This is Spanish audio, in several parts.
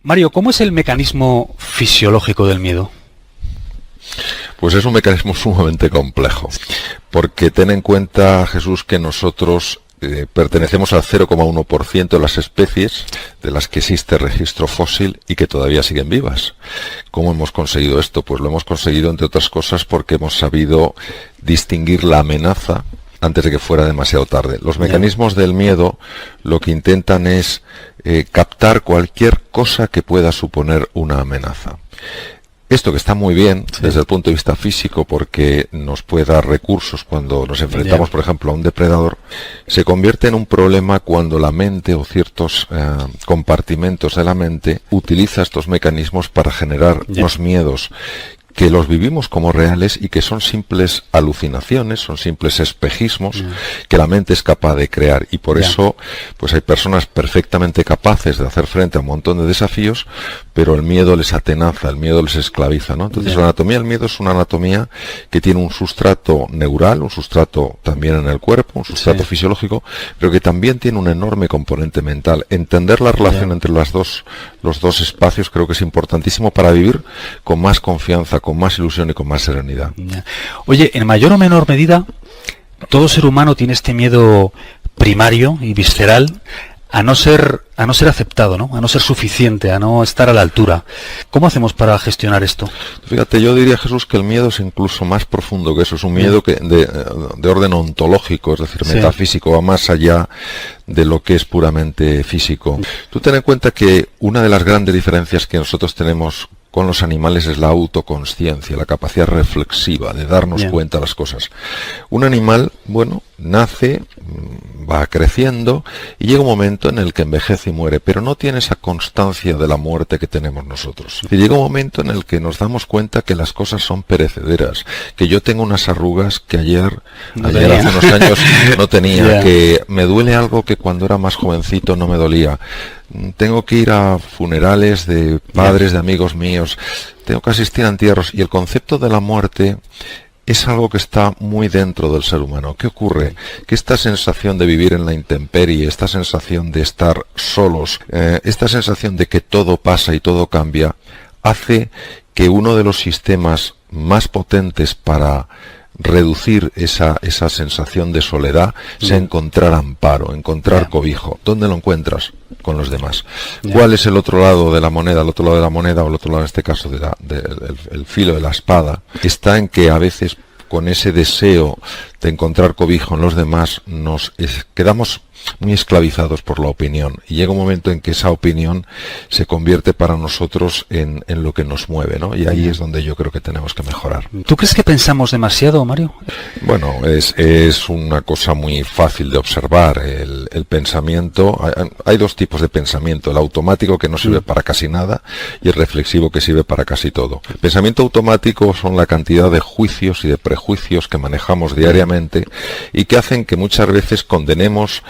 Mario, ¿cómo es el mecanismo fisiológico del miedo? Pues es un mecanismo sumamente complejo, porque ten en cuenta, Jesús, que nosotros pertenecemos al 0,1% de las especies de las que existe registro fósil y que todavía siguen vivas. ¿Cómo hemos conseguido esto? Pues lo hemos conseguido, entre otras cosas, porque hemos sabido distinguir la amenaza antes de que fuera demasiado tarde. Los mecanismos del miedo lo que intentan es captar cualquier cosa que pueda suponer una amenaza. Esto que está muy bien desde el punto de vista físico, porque nos puede dar recursos cuando nos enfrentamos, por ejemplo, a un depredador, se convierte en un problema cuando la mente o ciertos compartimentos de la mente utiliza estos mecanismos para generar unos miedos que los vivimos como reales y que son simples alucinaciones, son simples espejismos que la mente es capaz de crear. Y por eso, pues hay personas perfectamente capaces de hacer frente a un montón de desafíos, pero el miedo les atenaza, el miedo les esclaviza, ¿no? Entonces la anatomía del miedo es una anatomía que tiene un sustrato neural, un sustrato también en el cuerpo, un sustrato fisiológico, pero que también tiene un enorme componente mental. Entender la relación entre los dos espacios creo que es importantísimo para vivir con más confianza, con más ilusión y con más serenidad. Oye, en mayor o menor medida, todo ser humano tiene este miedo primario y visceral a no ser aceptado, ¿no? A no ser suficiente, a no estar a la altura. ¿Cómo hacemos para gestionar esto? Fíjate, yo diría, Jesús, que el miedo es incluso más profundo que eso. Es un miedo que de orden ontológico, es decir, metafísico, va más allá de lo que es puramente físico. Tú ten en cuenta que una de las grandes diferencias que nosotros tenemos con los animales es la autoconsciencia, la capacidad reflexiva de darnos cuenta de las cosas. Un animal, bueno, nace, va creciendo y llega un momento en el que envejece y muere, pero no tiene esa constancia de la muerte que tenemos nosotros. Y llega un momento en el que nos damos cuenta que las cosas son perecederas, que yo tengo unas arrugas que ayer hace unos años no tenía, que me duele algo que cuando era más jovencito no me dolía. Tengo que ir a funerales de padres, de amigos míos, tengo que asistir a entierros, y el concepto de la muerte es algo que está muy dentro del ser humano. ¿Qué ocurre? Que esta sensación de vivir en la intemperie, esta sensación de estar solos, esta sensación de que todo pasa y todo cambia, hace que uno de los sistemas más potentes para reducir esa sensación de soledad sea encontrar amparo, encontrar cobijo. ¿Dónde lo encuentras? Con los demás. ¿Cuál es el otro lado de la moneda? El otro lado de la moneda, o el otro lado en este caso el filo de la espada, está en que a veces con ese deseo de encontrar cobijo en los demás nos quedamos muy esclavizados por la opinión, y llega un momento en que esa opinión se convierte para nosotros en lo que nos mueve, ¿no? Y ahí es donde yo creo que tenemos que mejorar. ¿Tú crees que pensamos demasiado, Mario? Bueno, es una cosa muy fácil de observar. El pensamiento, hay dos tipos de pensamiento: el automático, que no sirve para casi nada, y el reflexivo, que sirve para casi todo. El pensamiento automático son la cantidad de juicios y de prejuicios que manejamos diariamente y que hacen que muchas veces condenemos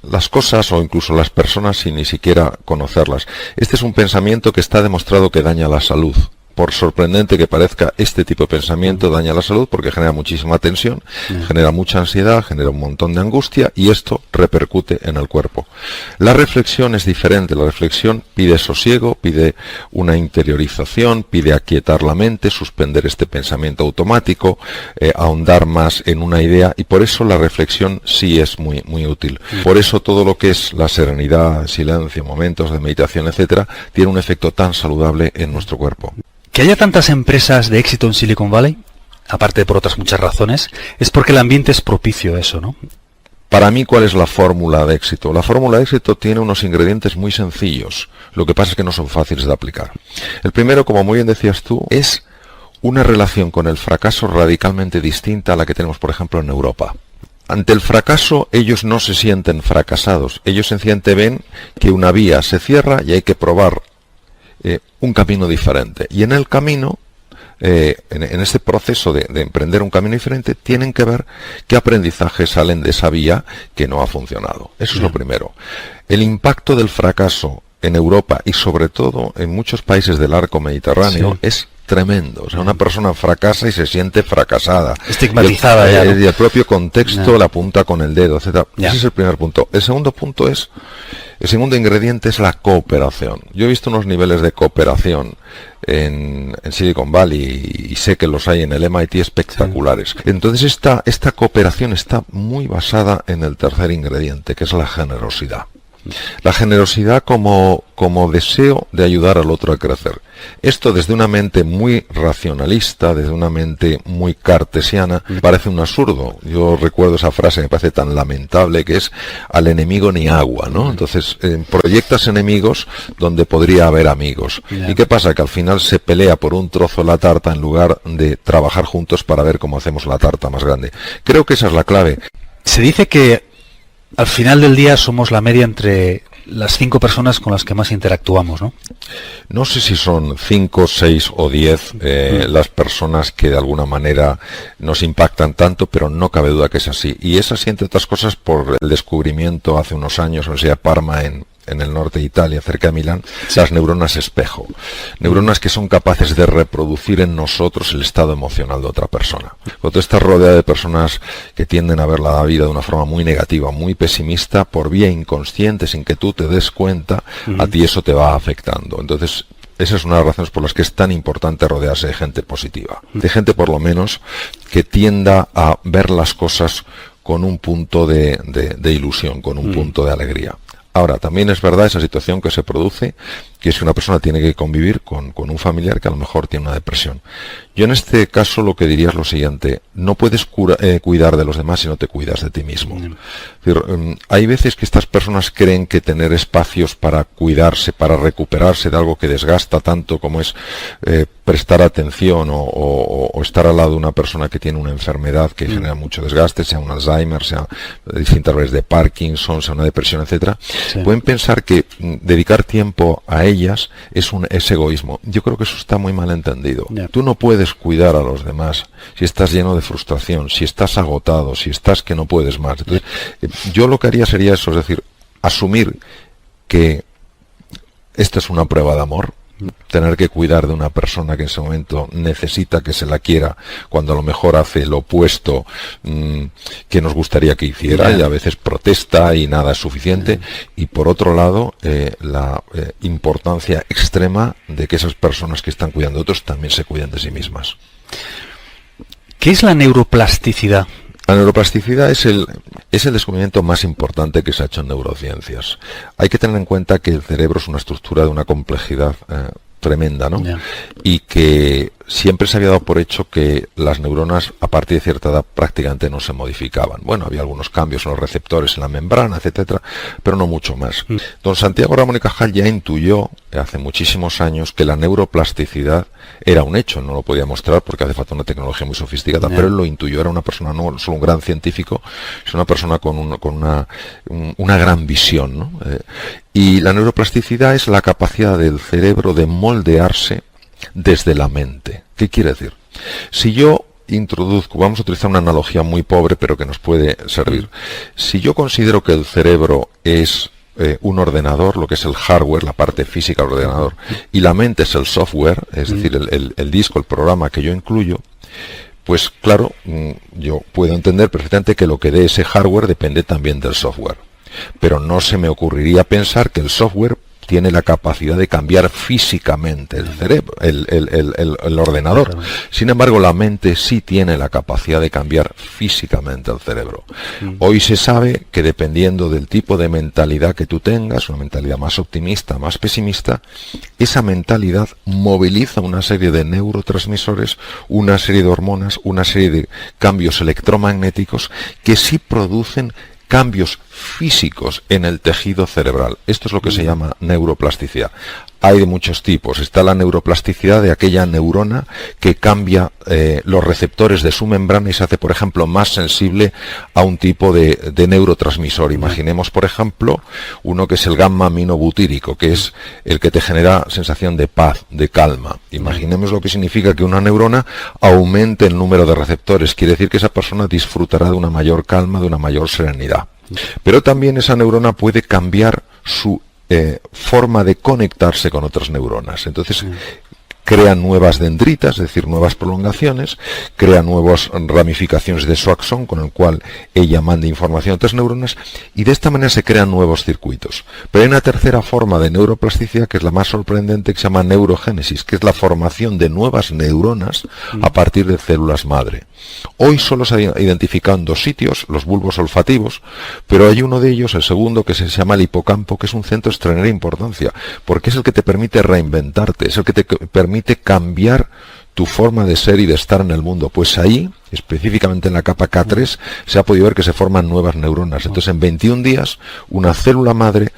las cosas o incluso las personas sin ni siquiera conocerlas. Este es un pensamiento que está demostrado que daña la salud. Por sorprendente que parezca, este tipo de pensamiento daña la salud porque genera muchísima tensión, genera mucha ansiedad, genera un montón de angustia, y esto repercute en el cuerpo. La reflexión es diferente. La reflexión pide sosiego, pide una interiorización, pide aquietar la mente, suspender este pensamiento automático, ahondar más en una idea, y por eso la reflexión sí es muy, muy útil. Por eso todo lo que es la serenidad, silencio, momentos de meditación, etcétera, tiene un efecto tan saludable en nuestro cuerpo. Que haya tantas empresas de éxito en Silicon Valley, aparte de por otras muchas razones, es porque el ambiente es propicio a eso, ¿no? Para mí, ¿cuál es la fórmula de éxito? La fórmula de éxito tiene unos ingredientes muy sencillos. Lo que pasa es que no son fáciles de aplicar. El primero, como muy bien decías tú, es una relación con el fracaso radicalmente distinta a la que tenemos, por ejemplo, en Europa. Ante el fracaso, ellos no se sienten fracasados. Ellos sencillamente ven que una vía se cierra y hay que probar un camino diferente. Y en el camino, en este proceso de emprender un camino diferente, tienen que ver qué aprendizajes salen de esa vía que no ha funcionado. Eso es lo primero. El impacto del fracaso en Europa y sobre todo en muchos países del arco mediterráneo es tremendo. O sea, una persona fracasa y se siente fracasada. Estigmatizada ya, ¿no? Y el propio contexto la apunta con el dedo, etcétera. Ese es el primer punto. El segundo ingrediente es la cooperación. Yo he visto unos niveles de cooperación en Silicon Valley y sé que los hay en el MIT espectaculares. Sí. Entonces esta cooperación está muy basada en el tercer ingrediente, que es la generosidad. La generosidad como deseo de ayudar al otro a crecer. Esto desde una mente muy racionalista, desde una mente muy cartesiana, parece un absurdo. Yo recuerdo esa frase, me parece tan lamentable, que es al enemigo ni agua, ¿no? Entonces, proyectas enemigos donde podría haber amigos. ¿Y qué pasa? Que al final se pelea por un trozo de la tarta en lugar de trabajar juntos para ver cómo hacemos la tarta más grande. Creo que esa es la clave. Se dice que al final del día somos la media entre las 5 personas con las que más interactuamos, ¿no? No sé si son 5, 6 o 10 las personas que de alguna manera nos impactan tanto, pero no cabe duda que es así. Y es así, entre otras cosas, por el descubrimiento hace unos años en la Universidad de Parma, en el norte de Italia, cerca de Milán, las neuronas espejo. Neuronas que son capaces de reproducir en nosotros el estado emocional de otra persona. Cuando tú estás rodeado de personas que tienden a ver la vida de una forma muy negativa, muy pesimista, por vía inconsciente, sin que tú te des cuenta, a ti eso te va afectando. Entonces, esa es una de las razones por las que es tan importante rodearse de gente positiva. De gente, por lo menos, que tienda a ver las cosas con un punto de ilusión, con un punto de alegría. Ahora, también es verdad esa situación que se produce, que es que una persona tiene que convivir con un familiar que a lo mejor tiene una depresión. Yo en este caso lo que diría es lo siguiente: no puedes cuidar de los demás si no te cuidas de ti mismo. Es decir, hay veces que estas personas creen que tener espacios para cuidarse, para recuperarse de algo que desgasta tanto como es prestar atención o estar al lado de una persona que tiene una enfermedad que genera mucho desgaste, sea un Alzheimer, sea distintas veces de Parkinson, sea una depresión, etcétera, pueden pensar que dedicar tiempo a ellas es egoísmo. Yo creo que eso está muy mal entendido. Tú no puedes cuidar a los demás si estás lleno de frustración, si estás agotado, si estás que no puedes más. Entonces, yo lo que haría sería eso, es decir, asumir que esta es una prueba de amor, tener que cuidar de una persona que en ese momento necesita que se la quiera, cuando a lo mejor hace lo opuesto que nos gustaría que hiciera, y a veces protesta y nada es suficiente. Y por otro lado, la importancia extrema de que esas personas que están cuidando de otros también se cuiden de sí mismas. ¿Qué es la neuroplasticidad? La neuroplasticidad es el descubrimiento más importante que se ha hecho en neurociencias. Hay que tener en cuenta que el cerebro es una estructura de una complejidad tremenda, ¿no? Y que siempre se había dado por hecho que las neuronas a partir de cierta edad prácticamente no se modificaban. Bueno, había algunos cambios en los receptores, en la membrana, etcétera, pero no mucho más. Don Santiago Ramón y Cajal ya intuyó hace muchísimos años que la neuroplasticidad era un hecho. No lo podía mostrar porque hace falta una tecnología muy sofisticada, pero él lo intuyó. Era una persona, no solo un gran científico, sino una persona con una gran visión, ¿no? Y la neuroplasticidad es la capacidad del cerebro de moldearse desde la mente. ¿Qué quiere decir? Si yo introduzco, vamos a utilizar una analogía muy pobre pero que nos puede servir. Si yo considero que el cerebro es un ordenador, lo que es el hardware, la parte física del ordenador, y la mente es el software, es decir, el disco, el programa que yo incluyo, pues claro, yo puedo entender perfectamente que lo que dé ese hardware depende también del software. Pero no se me ocurriría pensar que el software tiene la capacidad de cambiar físicamente el cerebro, el ordenador. Sin embargo, la mente sí tiene la capacidad de cambiar físicamente el cerebro. Hoy se sabe que dependiendo del tipo de mentalidad que tú tengas, una mentalidad más optimista, más pesimista, esa mentalidad moviliza una serie de neurotransmisores, una serie de hormonas, una serie de cambios electromagnéticos que sí producen cambios físicos en el tejido cerebral. Esto es lo que se llama neuroplasticidad. Hay de muchos tipos. Está la neuroplasticidad de aquella neurona que cambia los receptores de su membrana y se hace, por ejemplo, más sensible a un tipo de neurotransmisor. Imaginemos, por ejemplo, uno que es el gamma-aminobutírico, que es el que te genera sensación de paz, de calma. Imaginemos lo que significa que una neurona aumente el número de receptores. Quiere decir que esa persona disfrutará de una mayor calma, de una mayor serenidad. Pero también esa neurona puede cambiar su forma de conectarse con otras neuronas. Entonces, crea nuevas dendritas, es decir, nuevas prolongaciones, crea nuevas ramificaciones de su axón, con el cual ella manda información a otras neuronas, y de esta manera se crean nuevos circuitos. Pero hay una tercera forma de neuroplasticidad, que es la más sorprendente, que se llama neurogénesis, que es la formación de nuevas neuronas a partir de células madre. Hoy solo se ha identificado en 2 sitios, los bulbos olfativos, pero hay uno de ellos, el segundo, que se llama el hipocampo, que es un centro de extraordinaria importancia, porque es el que te permite reinventarte, es el que te permite cambiar tu forma de ser y de estar en el mundo. Pues ahí, específicamente en la capa K3, se ha podido ver que se forman nuevas neuronas. Entonces, en 21 días, una célula madre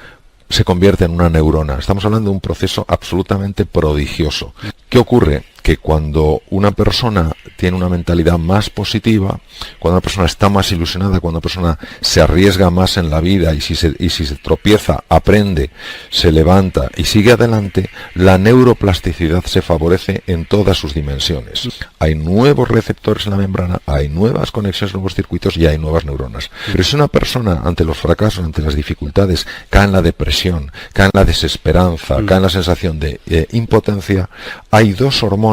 se convierte en una neurona. Estamos hablando de un proceso absolutamente prodigioso. ¿Qué ocurre? Que cuando una persona tiene una mentalidad más positiva, cuando una persona está más ilusionada, cuando una persona se arriesga más en la vida y si se tropieza, aprende, se levanta y sigue adelante, la neuroplasticidad se favorece en todas sus dimensiones. Hay nuevos receptores en la membrana, hay nuevas conexiones, nuevos circuitos y hay nuevas neuronas. Pero si una persona ante los fracasos, ante las dificultades, cae en la depresión, cae en la desesperanza, cae en la sensación de impotencia, hay 2 hormonas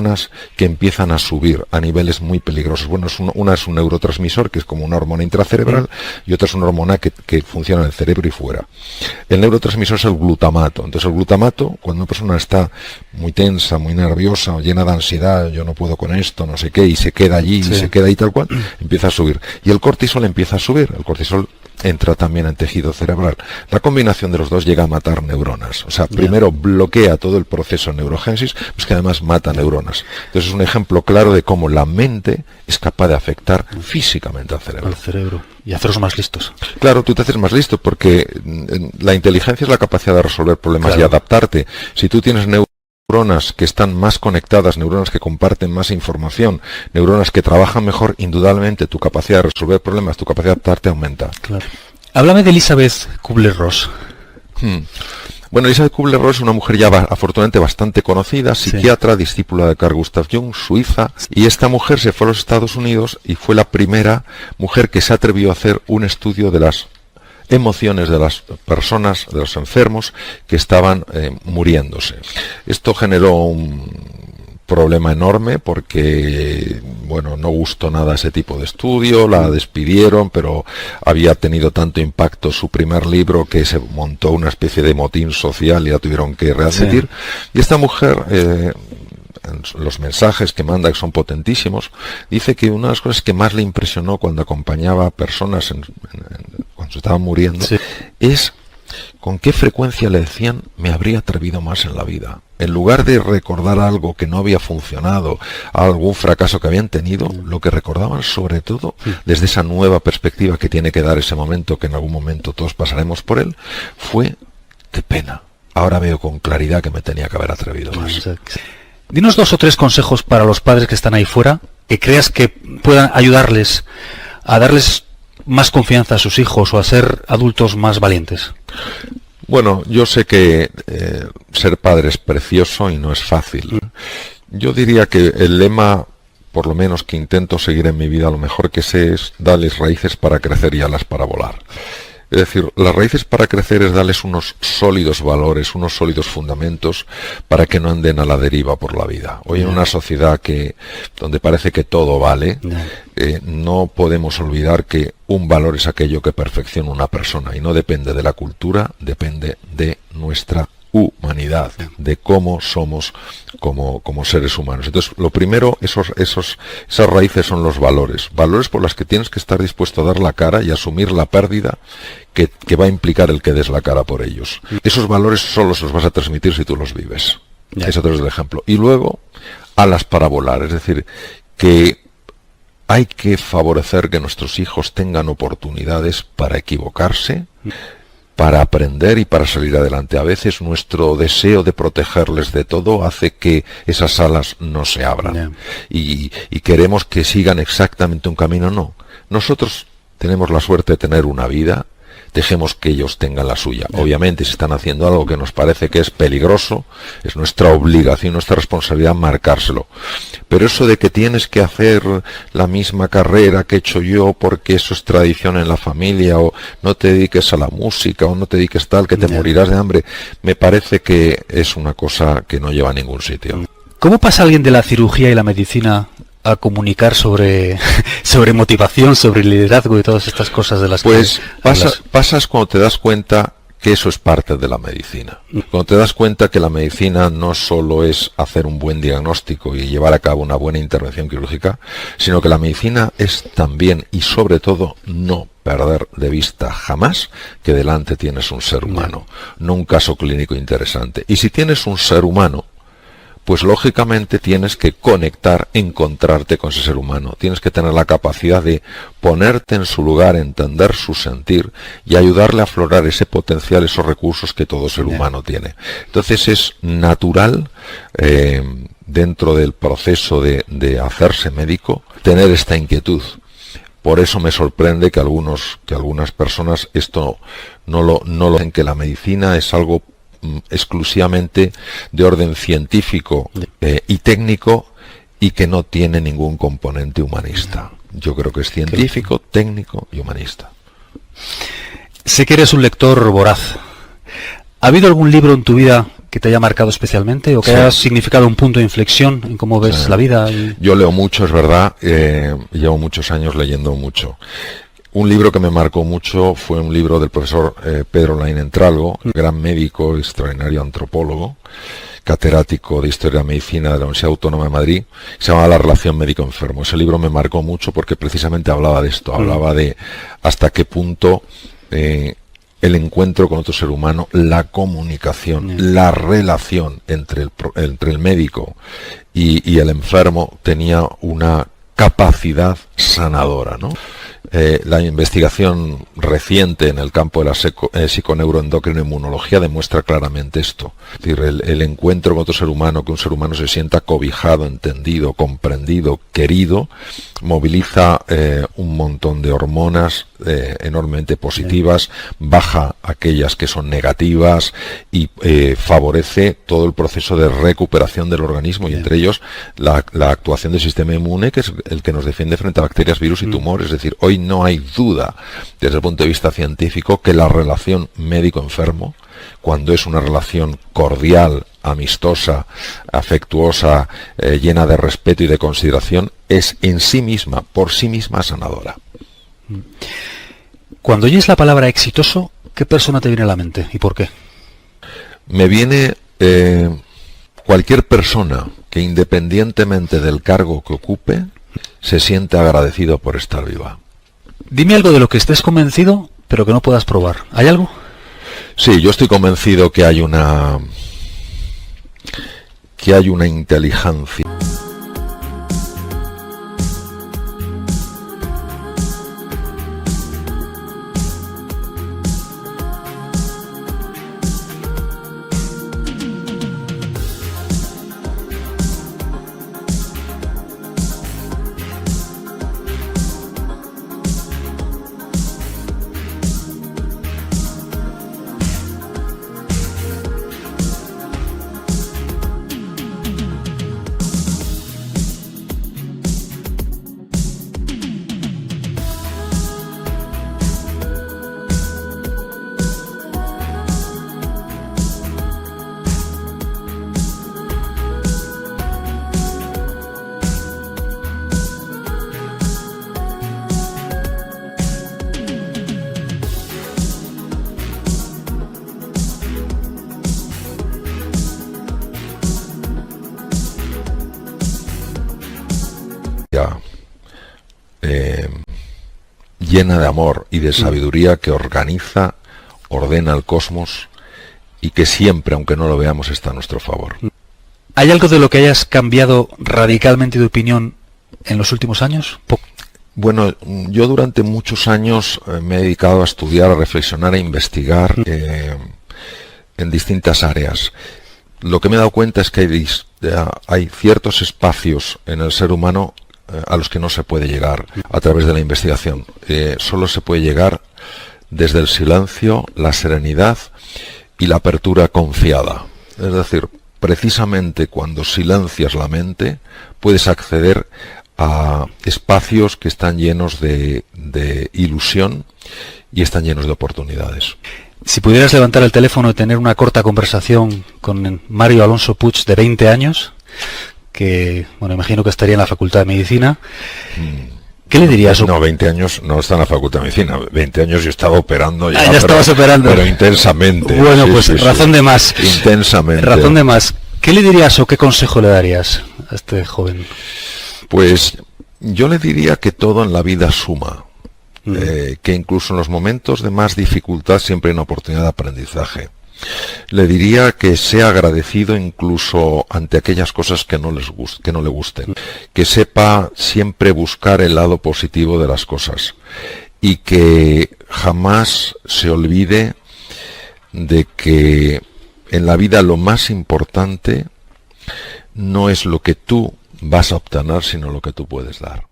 que empiezan a subir a niveles muy peligrosos. Bueno, una es un neurotransmisor, que es como una hormona intracerebral, y otra es una hormona que funciona en el cerebro y fuera. El neurotransmisor es el glutamato. Entonces el glutamato, cuando una persona está muy tensa, muy nerviosa, o llena de ansiedad, yo no puedo con esto, no sé qué, y se queda allí, y se queda ahí tal cual, empieza a subir. Y el cortisol empieza a subir. El cortisol entra también en tejido cerebral. La combinación de los dos llega a matar neuronas. O sea, primero bloquea todo el proceso de neurogénesis, pues que además mata neuronas. Entonces es un ejemplo claro de cómo la mente es capaz de afectar físicamente al cerebro. Al cerebro. Y hacerlos más listos. Claro, tú te haces más listo porque la inteligencia es la capacidad de resolver problemas y adaptarte. Si tú tienes neuronas que están más conectadas, neuronas que comparten más información, neuronas que trabajan mejor, indudablemente tu capacidad de resolver problemas, tu capacidad de adaptarte aumenta. Claro. Háblame de Elizabeth Kubler-Ross. Bueno, Elizabeth Kubler-Ross es una mujer ya afortunadamente bastante conocida, psiquiatra, discípula de Carl Gustav Jung, suiza, y esta mujer se fue a los Estados Unidos y fue la primera mujer que se atrevió a hacer un estudio de las emociones de las personas, de los enfermos que estaban muriéndose. Esto generó un problema enorme porque, bueno, no gustó nada ese tipo de estudio, la despidieron, pero había tenido tanto impacto su primer libro que se montó una especie de motín social y la tuvieron que readmitir. Y esta mujer, los mensajes que manda, que son potentísimos, dice que una de las cosas que más le impresionó cuando acompañaba a personas cuando se estaban muriendo es con qué frecuencia le decían: me habría atrevido más en la vida. En lugar de recordar algo que no había funcionado, algún fracaso que habían tenido, lo que recordaban sobre todo, desde esa nueva perspectiva que tiene que dar ese momento, que en algún momento todos pasaremos por él, fue: qué pena, ahora veo con claridad que me tenía que haber atrevido más. Dinos 2 o 3 consejos para los padres que están ahí fuera, que creas que puedan ayudarles a darles más confianza a sus hijos o a ser adultos más valientes. Bueno, yo sé que ser padre es precioso y no es fácil. Yo diría que el lema, por lo menos que intento seguir en mi vida, lo mejor que sé es: darles raíces para crecer y alas para volar. Es decir, las raíces para crecer es darles unos sólidos valores, unos sólidos fundamentos para que no anden a la deriva por la vida. Hoy en una sociedad donde parece que todo vale, no podemos olvidar que un valor es aquello que perfecciona una persona y no depende de la cultura, depende de nuestra humanidad, de cómo somos como seres humanos. Entonces, lo primero, esas raíces son los valores por las que tienes que estar dispuesto a dar la cara y asumir la pérdida que va a implicar el que des la cara por ellos. Esos valores solo se los vas a transmitir si tú los vives. Ese otro es el ejemplo. Y luego, alas para volar, es decir, que hay que favorecer que nuestros hijos tengan oportunidades para equivocarse, para aprender y para salir adelante. A veces nuestro deseo de protegerles de todo hace que esas alas no se abran. Y queremos que sigan exactamente un camino. No. Nosotros tenemos la suerte de tener una vida, dejemos que ellos tengan la suya. Obviamente, si están haciendo algo que nos parece que es peligroso, es nuestra obligación, nuestra responsabilidad marcárselo. Pero eso de que tienes que hacer la misma carrera que he hecho yo porque eso es tradición en la familia, o no te dediques a la música, o no te dediques tal, que te morirás de hambre, me parece que es una cosa que no lleva a ningún sitio. ¿Cómo pasa alguien de la cirugía y la medicina a comunicar sobre motivación, sobre liderazgo y todas estas cosas de las pues que hablas? pasas cuando te das cuenta que eso es parte de la medicina. Cuando te das cuenta que la medicina no solo es hacer un buen diagnóstico y llevar a cabo una buena intervención quirúrgica, sino que la medicina es también y sobre todo no perder de vista jamás que delante tienes un ser humano, no un caso clínico interesante. Y si tienes un ser humano, pues lógicamente tienes que conectar, encontrarte con ese ser humano. Tienes que tener la capacidad de ponerte en su lugar, entender su sentir y ayudarle a aflorar ese potencial, esos recursos que todo ser humano tiene. Entonces es natural, dentro del proceso de hacerse médico, tener esta inquietud. Por eso me sorprende que algunas personas esto no lo ven, que la medicina es algo exclusivamente de orden científico y técnico y que no tiene ningún componente humanista. Yo creo que es científico, técnico y humanista. Sé que eres un lector voraz. ¿Ha habido algún libro en tu vida que te haya marcado especialmente o que haya significado un punto de inflexión en cómo ves la vida? Yo leo mucho, es verdad. Llevo muchos años leyendo mucho. Un libro que me marcó mucho fue un libro del profesor Pedro Laín Entralgo, gran médico, extraordinario antropólogo, catedrático de Historia de la Medicina de la Universidad Autónoma de Madrid. Se llamaba La relación médico-enfermo. Ese libro me marcó mucho porque precisamente hablaba de esto, hablaba de hasta qué punto el encuentro con otro ser humano, la comunicación, la relación entre el médico y el enfermo tenía una capacidad sanadora, ¿no? La investigación reciente en el campo de la psiconeuroendocrinoinmunología demuestra claramente esto. Es decir, el encuentro con otro ser humano, que un ser humano se sienta cobijado, entendido, comprendido, querido, moviliza un montón de hormonas enormemente positivas, baja aquellas que son negativas y favorece todo el proceso de recuperación del organismo y entre ellos la actuación del sistema inmune, que es el que nos defiende frente a bacterias, virus y tumores. Es decir, hoy no hay duda desde el punto de vista científico que la relación médico-enfermo, cuando es una relación cordial, amistosa, afectuosa, llena de respeto y de consideración, es en sí misma, por sí misma, sanadora. Cuando oyes la palabra exitoso, ¿qué persona te viene a la mente y por qué? Me viene cualquier persona que, independientemente del cargo que ocupe, se siente agradecido por estar viva. Dime algo de lo que estés convencido, pero que no puedas probar. ¿Hay algo? Sí, yo estoy convencido que hay una inteligencia. Llena de amor y de sabiduría, que organiza, ordena el cosmos y que siempre, aunque no lo veamos, está a nuestro favor. ¿Hay algo de lo que hayas cambiado radicalmente de opinión en los últimos años? Bueno, yo durante muchos años me he dedicado a estudiar, a reflexionar, a investigar en distintas áreas. Lo que me he dado cuenta es que hay ciertos espacios en el ser humano a los que no se puede llegar a través de la investigación. Solo se puede llegar desde el silencio, la serenidad y la apertura confiada. Es decir, precisamente cuando silencias la mente, puedes acceder a espacios que están llenos de ilusión y están llenos de oportunidades. Si pudieras levantar el teléfono y tener una corta conversación con Mario Alonso Puig de 20 años, que, bueno, imagino que estaría en la Facultad de Medicina. ¿Qué le dirías? No, 20 años no está en la Facultad de Medicina. 20 años yo estaba operando ya. Ya estabas operando. Pero intensamente. Bueno, sí, pues sí, razón sí. de más. Intensamente. Razón de más. ¿Qué le dirías o qué consejo le darías a este joven? Pues yo le diría que todo en la vida suma. Que incluso en los momentos de más dificultad siempre hay una oportunidad de aprendizaje. Le diría que sea agradecido incluso ante aquellas cosas que no le gusten, que sepa siempre buscar el lado positivo de las cosas y que jamás se olvide de que en la vida lo más importante no es lo que tú vas a obtener, sino lo que tú puedes dar.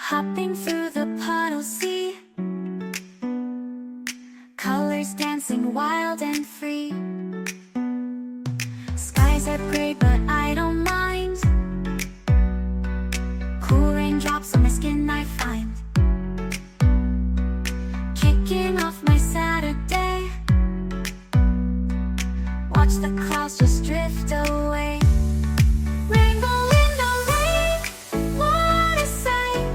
hopping through the puddle sea, colors dancing wild and free. Skies are gray but I don't mind, cool raindrops on my skin I find, kicking off my Saturday, watch the clouds just drift away. Rainbow in the rain, what a sight,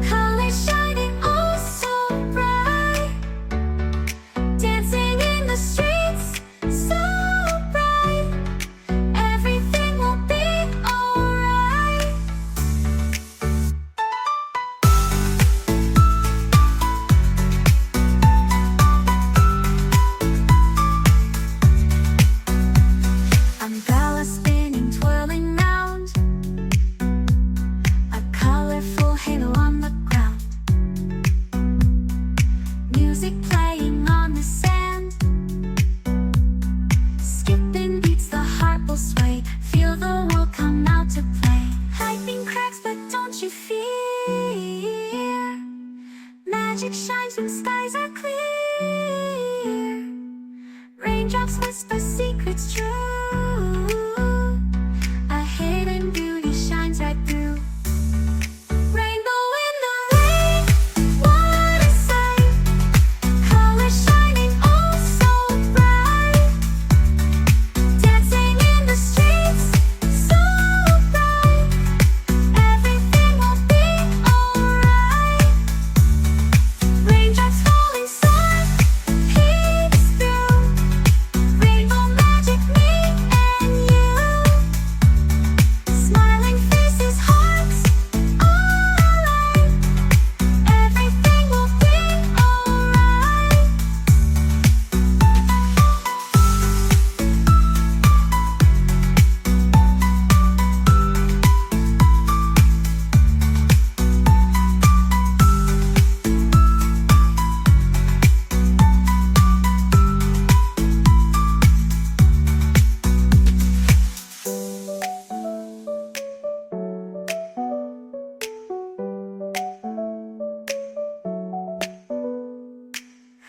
colors shining oh so bright, dancing in the streets so bright, everything will be alright. Umbrella spinning, twirling round, a colorful halo on the ground, music playing on the sand, skipping beats, the heart will sway, feel the world come out to play. Lightning cracks but don't you fear, magic shines when skies are clear, raindrops whisper secrets true, a hidden beauty shines right through. Rainbow in the rain, what a sight, colors shining oh so bright, dancing in the streets so bright, everything will be alright. Raindrops falling soft, peeks through, rainbow magic me and you, smiling faces, hearts alight, everything will be alright.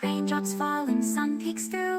Raindrops falling, sun peeks through,